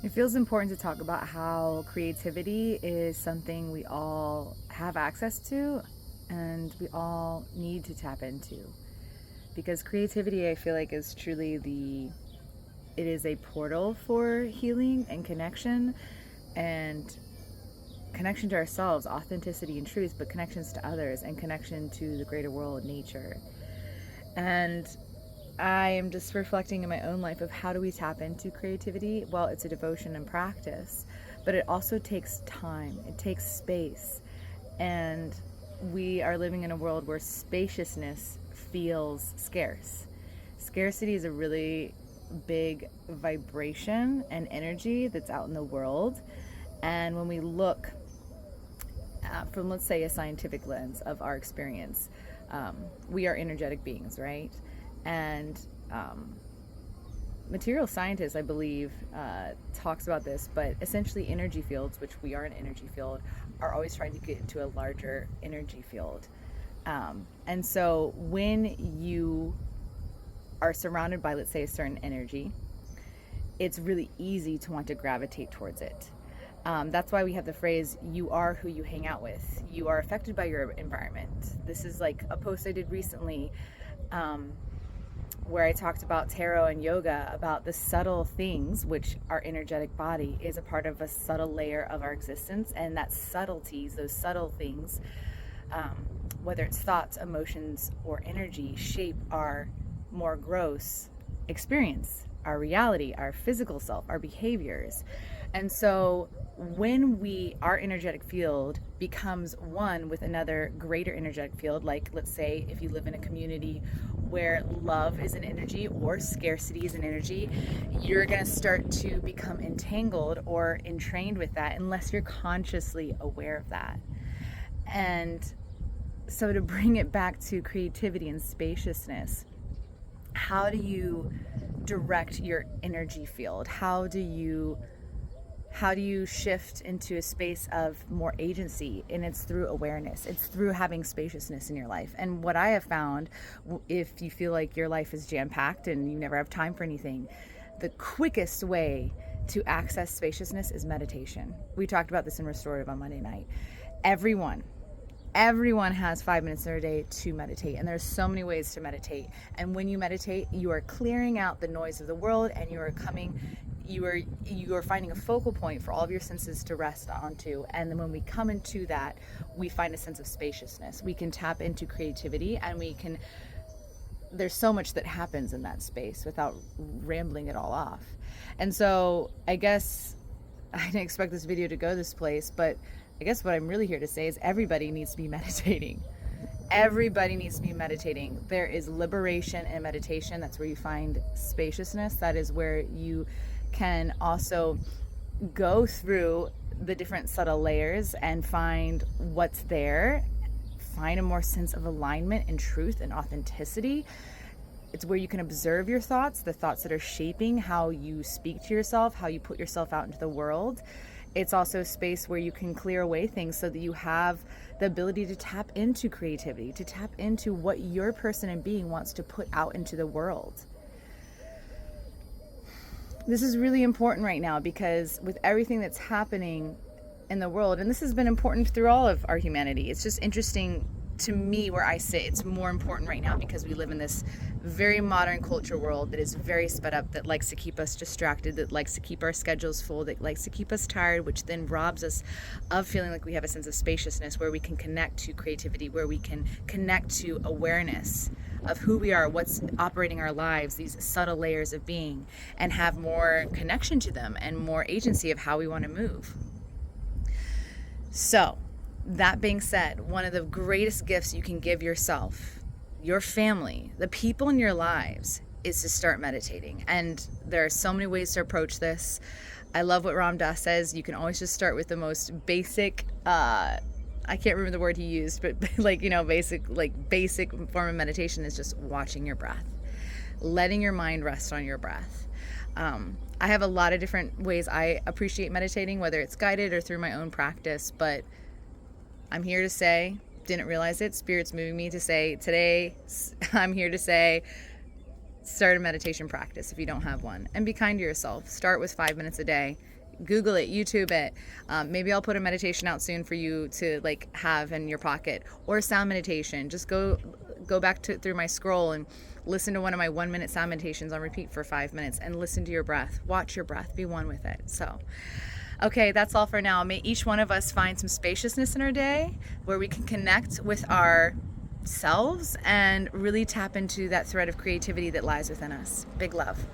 It feels important to talk about how creativity is something we all have access to and we all need to tap into. Because creativity, I feel like, is truly it is a portal for healing and connection to ourselves, authenticity and truth, but connections to others and connection to the greater world, nature. And I am just reflecting in my own life of how do we tap into creativity? Well, it's a devotion and practice, but it also takes time, it takes space. And we are living in a world where spaciousness feels scarce. Scarcity is a really big vibration and energy that's out in the world. And when we look from, let's say, a scientific lens of our experience, we are energetic beings, right? And material scientists, I believe, talks about this, but essentially energy fields, which we are an energy field, are always trying to get into a larger energy field. And so when you are surrounded by, let's say, a certain energy, it's really easy to want to gravitate towards it. That's why we have the phrase, you are who you hang out with. You are affected by your environment. This is like a post I did recently where I talked about tarot and yoga, about the subtle things, which our energetic body is a part of a subtle layer of our existence. And that subtleties, those subtle things, whether it's thoughts, emotions, or energy, shape our more gross experience, our reality, our physical self, our behaviors. And so when our energetic field becomes one with another greater energetic field, like let's say if you live in a community where love is an energy or scarcity is an energy, you're going to start to become entangled or entrained with that unless you're consciously aware of that. And so to bring it back to creativity and spaciousness, how do you direct your energy field? How do you shift into a space of more agency? And it's through awareness. It's through having spaciousness in your life. And what I have found, if you feel like your life is jam-packed and you never have time for anything, the quickest way to access spaciousness is meditation. We talked about this in Restorative on Monday night. Everyone has 5 minutes in their day to meditate, and there's so many ways to meditate. And when you meditate, you are clearing out the noise of the world, and you are finding a focal point for all of your senses to rest onto. And then when we come into that, we find a sense of spaciousness. We can tap into creativity, and there's so much that happens in that space without rambling it all off. And so I guess I didn't expect this video to go this place, but I guess what I'm really here to say is everybody needs to be meditating. Everybody needs to be meditating. There is liberation in meditation. That's where you find spaciousness. That is where you can also go through the different subtle layers and find what's there, find a more sense of alignment and truth and authenticity. It's where you can observe your thoughts, the thoughts that are shaping how you speak to yourself, how you put yourself out into the world. It's also a space where you can clear away things so that you have the ability to tap into creativity, to tap into what your person and being wants to put out into the world. This is really important right now because with everything that's happening in the world, and this has been important through all of our humanity, it's just interesting to me where I sit. It's more important right now because we live in this very modern culture world that is very sped up, that likes to keep us distracted, that likes to keep our schedules full, that likes to keep us tired, which then robs us of feeling like we have a sense of spaciousness where we can connect to creativity, where we can connect to awareness of who we are, what's operating our lives, these subtle layers of being, and have more connection to them and more agency of how we want to move. So that being said, one of the greatest gifts you can give yourself, your family, the people in your lives, is to start meditating. And there are so many ways to approach this. I love what Ram Dass says. You can always just start with the most basic, I can't remember the word he used, but basic form of meditation is just watching your breath, letting your mind rest on your breath. I have a lot of different ways I appreciate meditating, whether it's guided or through my own practice, but I'm here to say, didn't realize it, Spirit's moving me to say today, I'm here to say, start a meditation practice if you don't have one, and be kind to yourself. Start with 5 minutes a day. Google it, YouTube it. Maybe I'll put a meditation out soon for you to like have in your pocket, or sound meditation. Just go back through my scroll and listen to one of my 1 minute sound meditations on repeat for 5 minutes, and listen to your breath. Watch your breath. Be one with it. So, okay, that's all for now. May each one of us find some spaciousness in our day where we can connect with ourselves and really tap into that thread of creativity that lies within us. Big love.